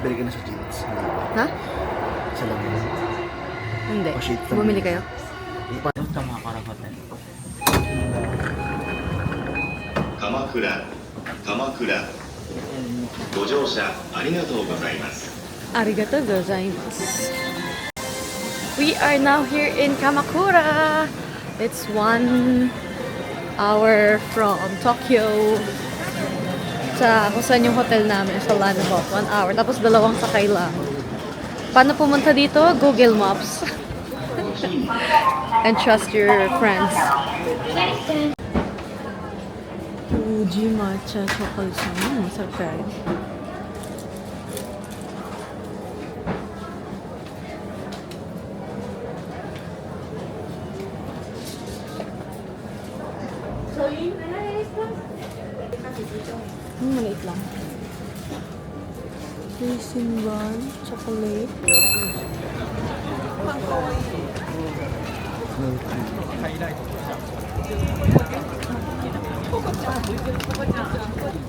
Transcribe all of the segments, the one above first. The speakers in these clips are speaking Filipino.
bili ka na sa jeans. Ha? Sa lamin. Hindi. Oh, shit. Bumili kayo? Tama karakotan. 鎌倉ご乗車ありがとうございます Arigato gozaimasu. We are now here in Kamakura. It's 1 hour from Tokyo. Sa kung saan yung hotel namin sa Lanabot. 1 hour. Tapos 2 sakay lang. Paano pumunta dito? Google Maps. And trust your friends. Fuji matcha chocolate siya. Masarap kayo. Maliit lang. Raisin bun, chocolate.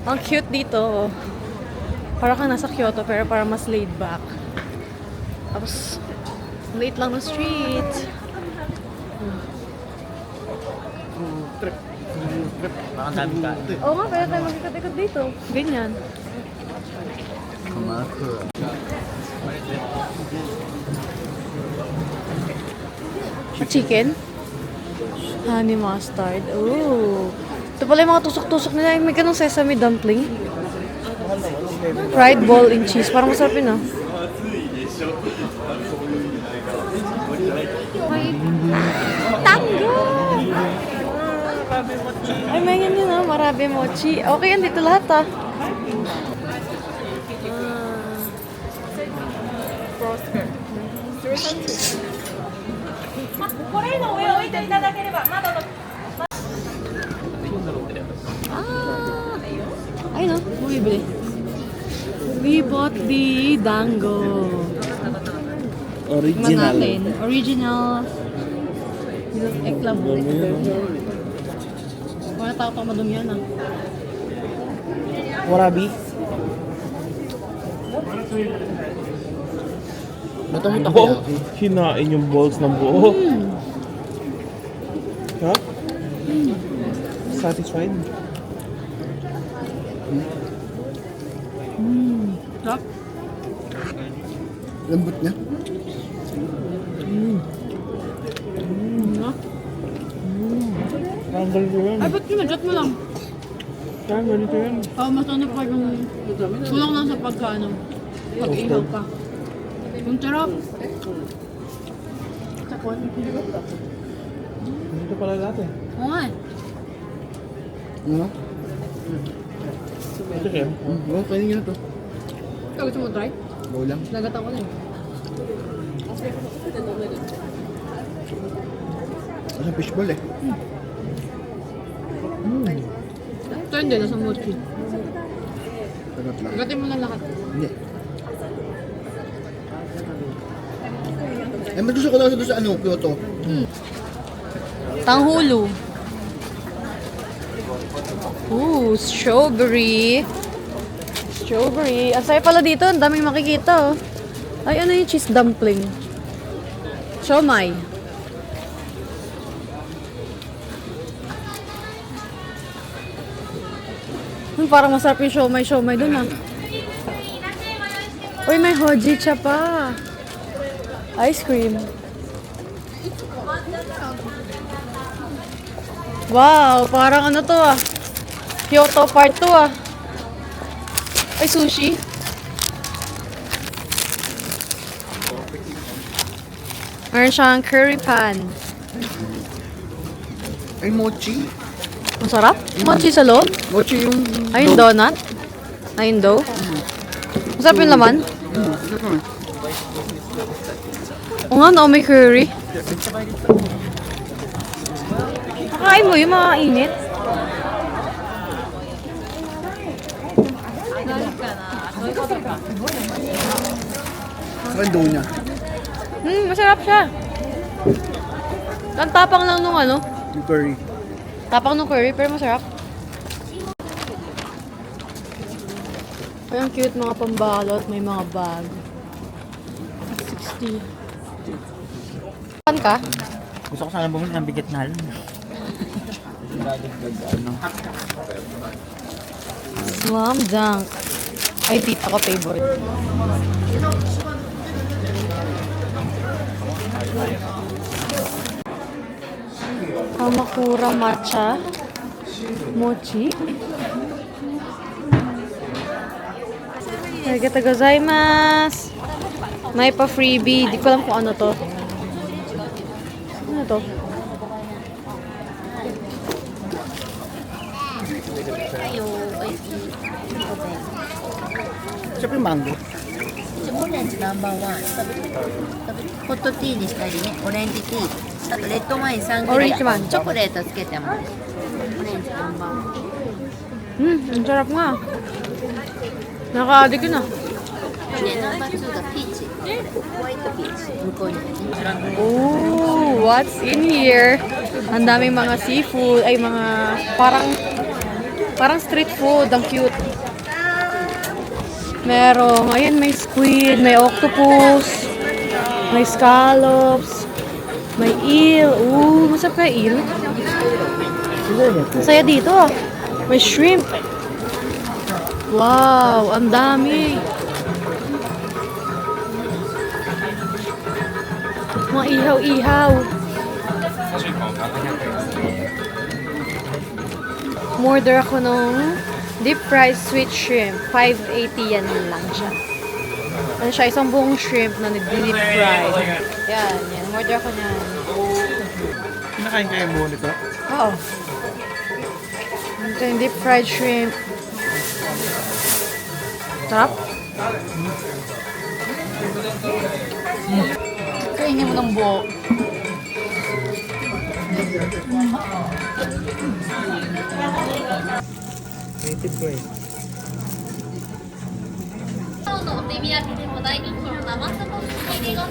Ang cute dito. Para kang nasa Kyoto pero para mas laid back. Tapos, maliit lang ng street. Baka dami ka. Oo nga, kaya tayo mag-ikot-ikot dito. Ganyan. Kamakura. Chicken? Honey mustard. Ooh. Ito pala yung mga tusok-tusok nila. May ganong sesame dumpling. Fried ball and cheese. Parang masarap yun, ah. Tango! Ay, may ganyan, ah. Marabe mochi. Okay yan dito lahat, ah. Ay, no? Bumibili. We bought the dango. Original. Original. Eklab. Wala tao pa madumi yan, ah. Warabi. Matamot ako. Oh, hinain yung balls ng buo. Ha? Satisfied? Sarap. Lambot niya. Parang ganito yan. Ay, ba't kinadjot mo lang? Parang ganito yan. Oh, mas ano pa yung kulang lang sa pagkaano. Pag-ihaw pa. Yung sarap. Ganito pala dati. Oo nga eh. Ano? Ito kaya? Oo, kainin niyo na to. Ikaw gusto mo try? Go lang. Nagatan ko na eh. Kasi fishball eh. Ito hindi, nasa mochi. Sarap lang. Agatin mo na lahat. Hindi. Eh, mas gusto ko lang doon sa ano, Kyoto. Tanghulu. Ooh, strawberry. Strawberry. Ang saya pala dito. Ang daming makikita, oh. Ay, ano yung cheese dumpling? Siomai. Parang masarap yung siomai dun, ah. Uy, may hojicha pa. Ice cream. Wow, parang ano to, ah. Kyoto part 2, ah. Ay, sushi. Meron siyang curry pan. Ay, mochi. Masarap? Mochi sa loob? Mochi yung... Ay, yung donut? Ay, yung dough? Masarap yung laman? O nga, no, may curry. Kakain mo yung mga init. Saka dough niya. Masarap siya. Ang tapang lang nung ano. Yung curry. Tapang nung curry, pero masarap. Ay, ang cute mga pambalot. May mga bag. 60. Saan ka? Gusto ko sana bumili ng bigat na halong. Ano? Slam dunk. Ay, tita ko favorite. Kamakura matcha. Mochi. Arigatou gozaimasu. May pa freebie. Di ko alam kung ano to. Ano to? Siyempre mango. オレンジナンバーワン食べてホットティーにしたりねオレンジティーあとレッドワイン3オレンジワインチョコレートつけてもオレンジナンバーワン Ang sarap nga. Naka-addict yun ah. でナンバー2がピーチホワイトピーチ向こうにね Oh, what's in here? Ang daming mga seafood, ay mga parang street food, ang cute. Merong, ayun, may squid, may octopus, may scallops, may eel. Ooh, masarap kaya eel. Masaya dito. May shrimp. Wow, ang dami. Mga ihaw-ihaw. Order ako nung deep fried sweet shrimp. 580 yan lang siya. Ano siya? Isang buong shrimp na deep fried. Yan, yan. Order ako niyan. Kinakain kayo mo nito? Oo. Ito yung deep fried shrimp. Sarap. Kainin mo ng buo. Native ko eh. のお手土産でも大人気の生サバの入りが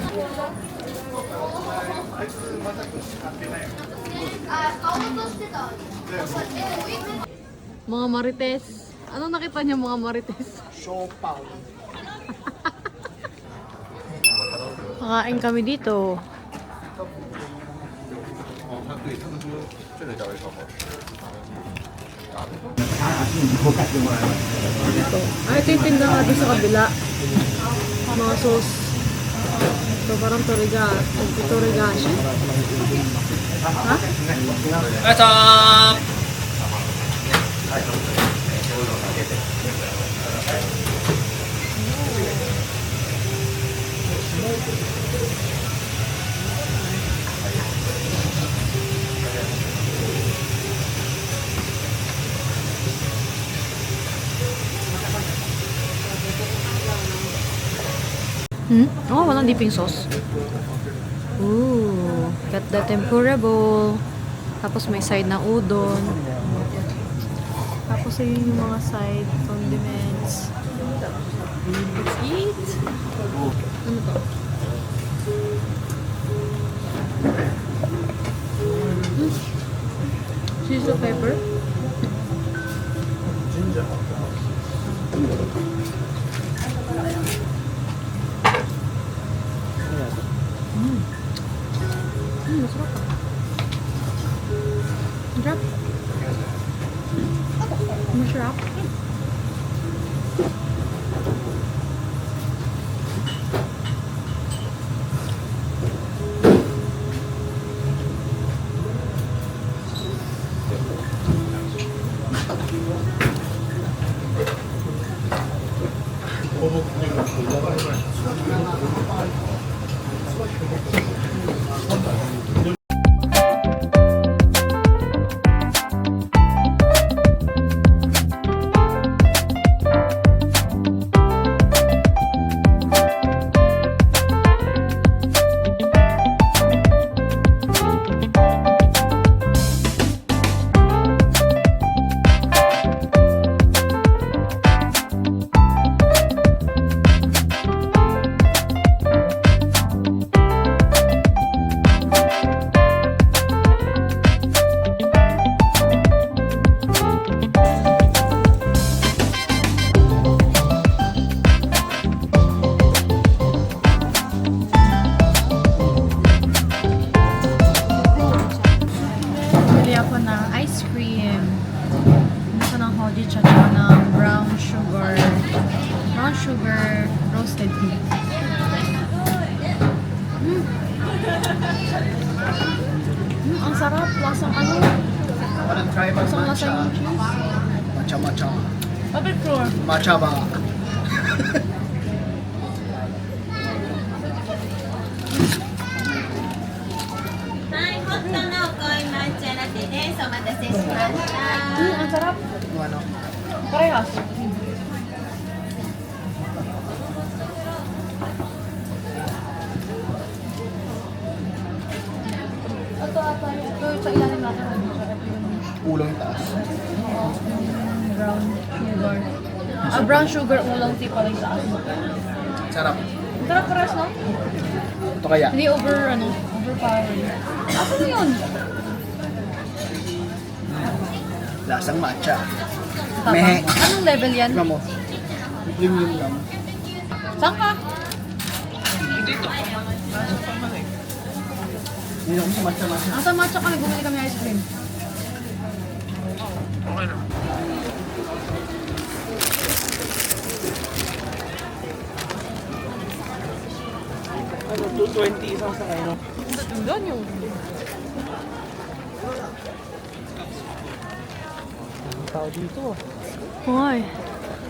Mga marites. Ano nakita niyo mga marites? Siopaw. Kakain kami dito. Ay, ito yung tinda nga doon sa kabila. Mga sauce. Ito parang torigashi. Ha? What's up? Oh, walang dipping sauce. Ooh, got the tempura bowl. Tapos may side na udon. Tapos ayun yung mga side condiments. Let's eat! Ano to? Cheese of pepper. Masarap ah. Masarap. Masarap. ako ng ice cream. Gusto ko ng hojicha tsaka ng brown sugar roasted tea. Ang sarap. Lasang ano? Parang try Lasang lasa matcha. yung cheese. Matcha. Bakit ko? Matcha ba? Ang sarap. Ano? Parehas. Ito sa ilalim natin. Ulong taas. Brown sugar. Brown sugar ulang tea pala yung sa akin. Sarap. Ang sarap parehas, no? Ito kaya. Hindi overpowering. Ano yun? Lasang matcha. Tama. Mehe. Anong level yan? Tignan mo. Premium lang. Saan ka? Hindi ako sa matcha. Ang sa matcha kami, bumili kami ice cream. Ano, 220 isang sakay, no? Doon yung... Ang tao dito. Ay.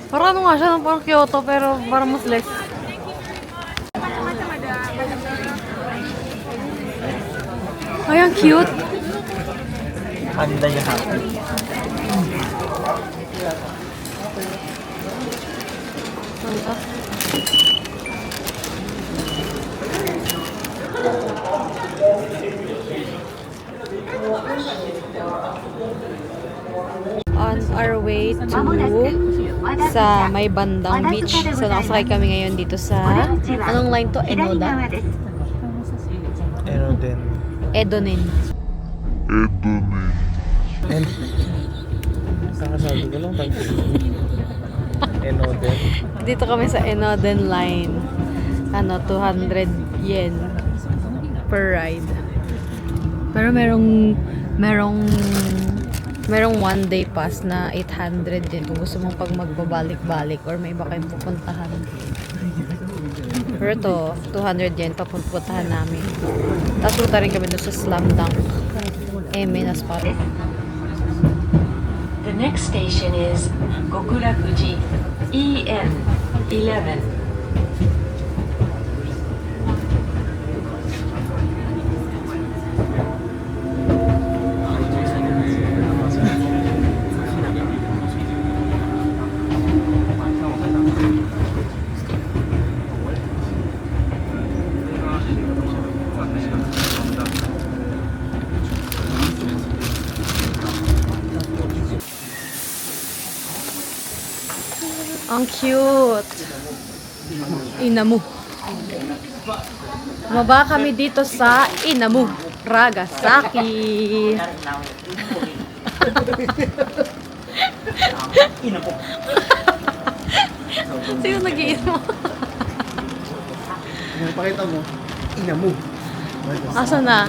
Parang ano nga siya, parang Kyoto, pero parang mas less. Ay, ang cute. Panda niya happy. On our way to sa may bandang beach. So, nakasakay kami ngayon dito sa... Anong line to? Enoda? Ano din? Edonin. Kakasabi ko lang. Ano din? Dito kami sa Enoden line. 200 yen per ride. Pero merong one day pass na 800 din kung gusto mong pag magbabalik-balik or may iba kayong pupuntahan. Pero ito, 200 yen papuntahan namin. Tapos punta rin kami doon sa Slam Dunk. Minas Park. The next station is Gokurakuji EN 11. Ang cute. Inamu. Maba kami dito sa Inamu, Nagasaki. Sino nag-iinom? Pakita mo. Inamu. Asa na?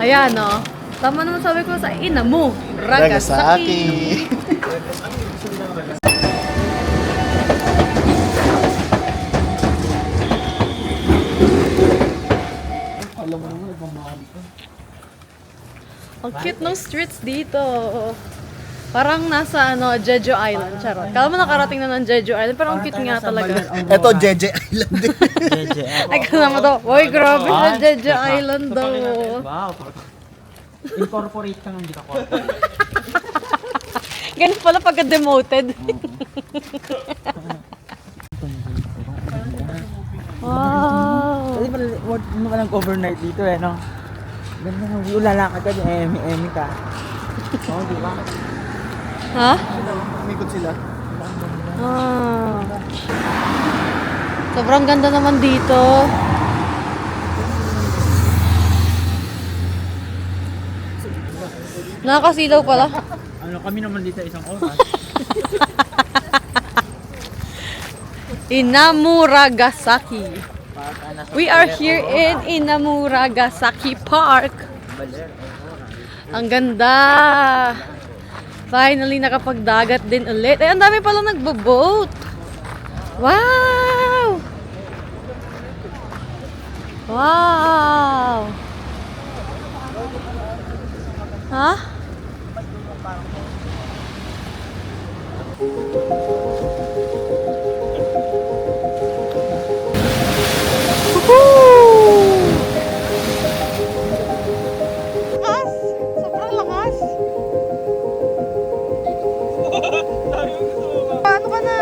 Ayan, no? Tama naman sabi ko sa Inamu, Nagasaki. Ang cute ng streets dito. Parang nasa Jeju Island. Charot. Kala mo nakarating na ng Jeju Island, pero ang cute nga talaga. Ito, Jeje Island din. Ay, kasama to. Uy, grabe sa Jeju Island daw. Wow. Incorporate ka ng dito ko. Ganun pala pagka-demoted. Wow. Pwede pala, wag mo ka lang overnight dito eh, no? Ganda mo, lalakad ka, emi ka. Oo, di ba? Ha? Umikot sila. Ah. Sobrang ganda naman dito. Nakakasilaw pala. Ano, kami naman dito isang oras. Inamuragasaki. We are here in Inamuragasaki Park. Ang ganda! Finally, nakapagdagat din ulit. Ay, ang dami palang nagbo-boat. Wow! Wow! Ha? Lakas! Sobrang lakas! Paano ka na?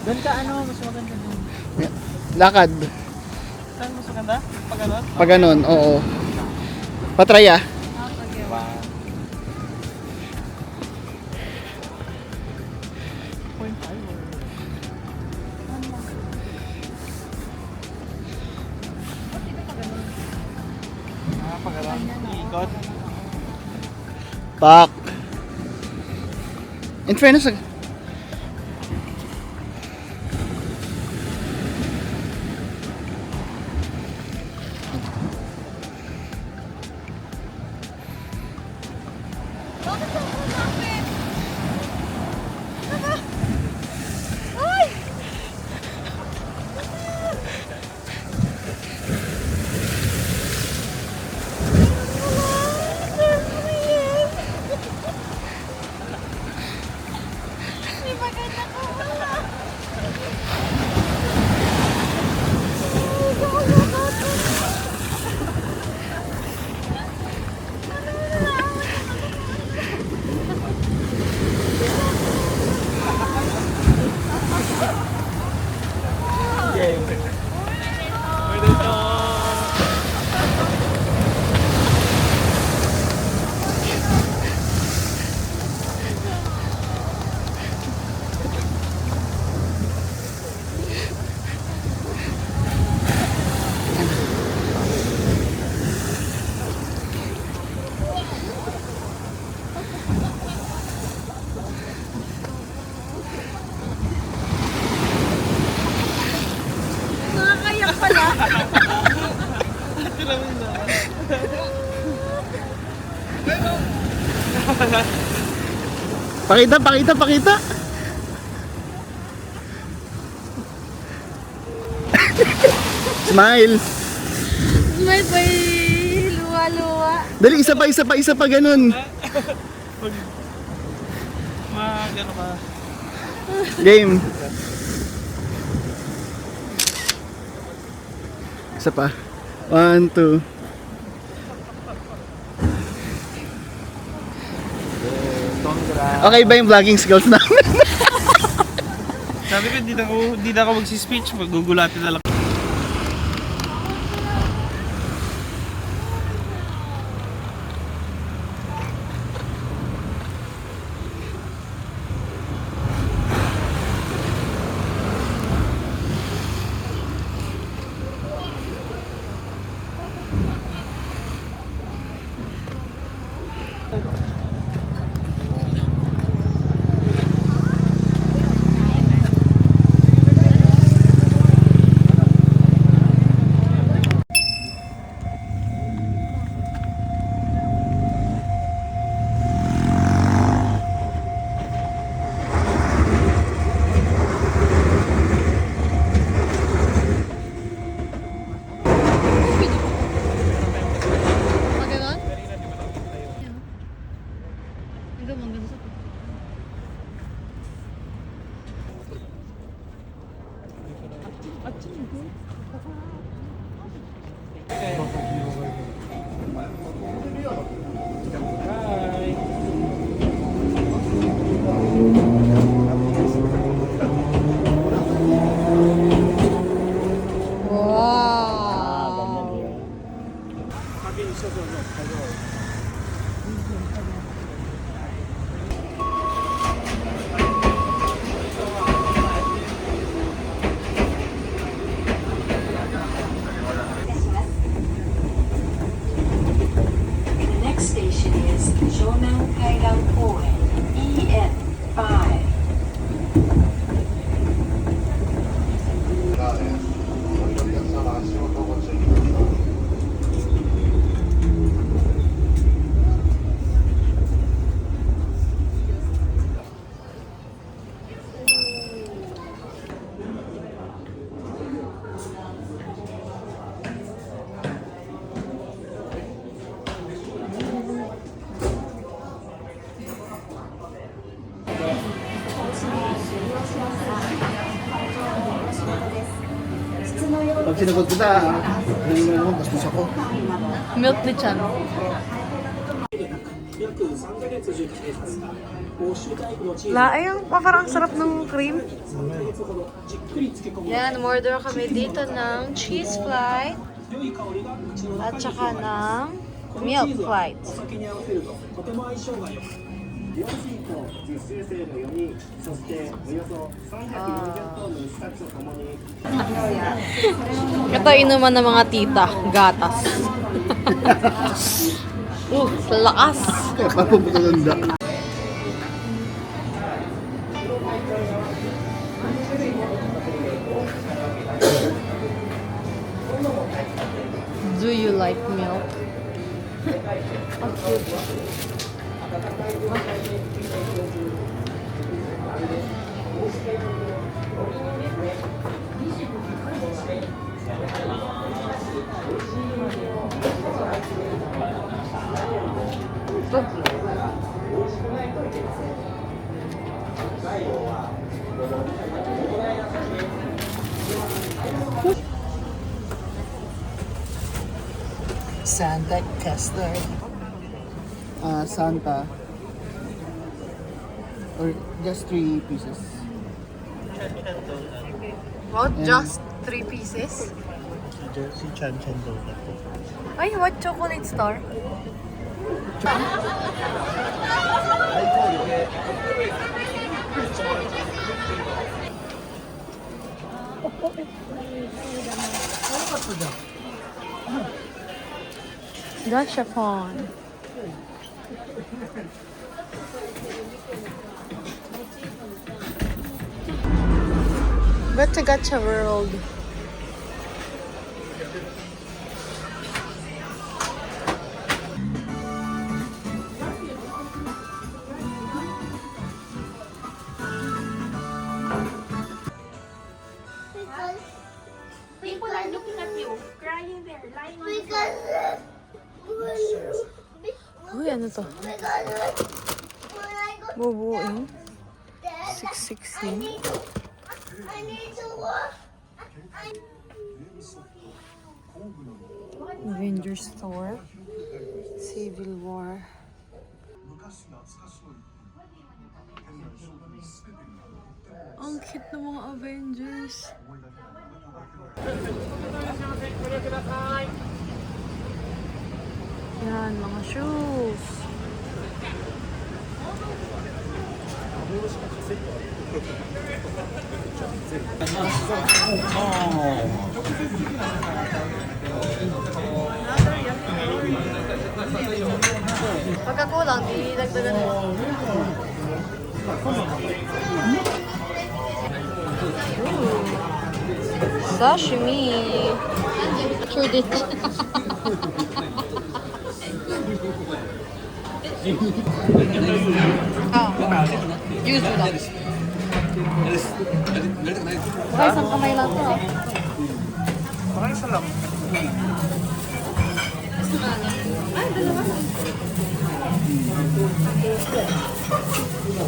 Doon ka ano, mas maganda doon. Lakad. Saan mas maganda? Pag ano? Pag ganun, oo. Patry ah. Pag ano? Ikot. Pak. In fairness, pakita. Smile. May luwa-luwa. Dali, isa pa ganun. Mag-ano ka? Game. Isa pa. 1, 2. Okay ba yung vlogging skills namin? Sabi ko, hindi na ako magsi-speech. Magugulatin na lang. 5. Pag sinagot kita, ano naman, bastos ako. Milk ni Chan. Laing, parang sarap ng cream. Yan, order kami dito ng cheese flight at saka ng milk flight. Ito inuman ng mga tita, gatas. Lakas. Papapaganda. Do you like milk? How cute. Santa custard. Santa. Or just 3 pieces. What? Just 3 pieces? Si Chan Chan daw. Ay, what chocolate star? Gachapon. Gacha Gacha World. People are looking at you, crying there, lying on the Uy, ano to? Bubuin. 616. Avengers Store. Civil War. Ang cute ng mga Avengers. Yan, mga shoes. Pagka kulang, didagdagan mo. Sashimi. Sure did. Use mo lang. Baka isang kamay lang to. Baka isa lang.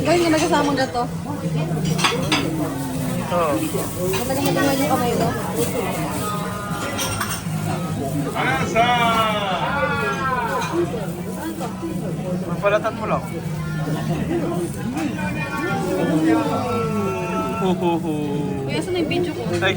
Gawin ka nagkasamang gato. Oo. Matagal-matagal yung kamay mo. Palatan mo lang. Kuya, saan na yung video ko? Ay.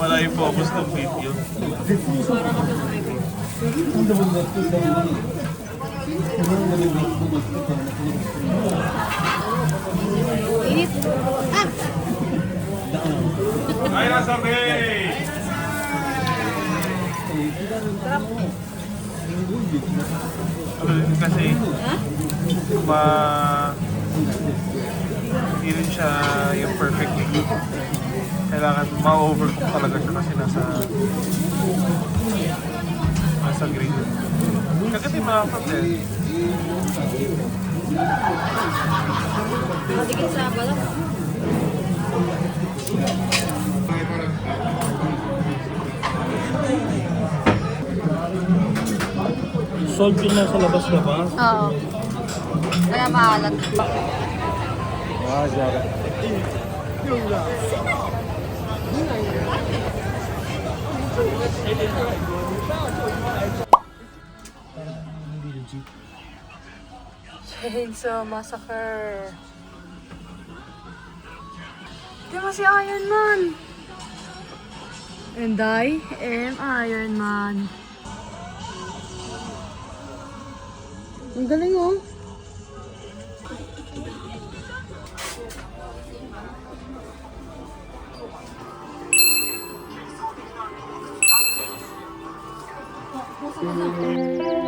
Wala yung focus ng video. Init. Ah! Kasi, hindi rin siya yung perfect technique. Kailangan ma-overcook talaga siya kasi nasa grill. Kasi malapot eh. Matigil sa balak. Salt yung nasa labas na ba? Oo. Kaya maalat. Ah, diyan. Chainsaw Massacre. Di ba si Iron Man? And I am Iron Man. Ang galing oh. Thank you.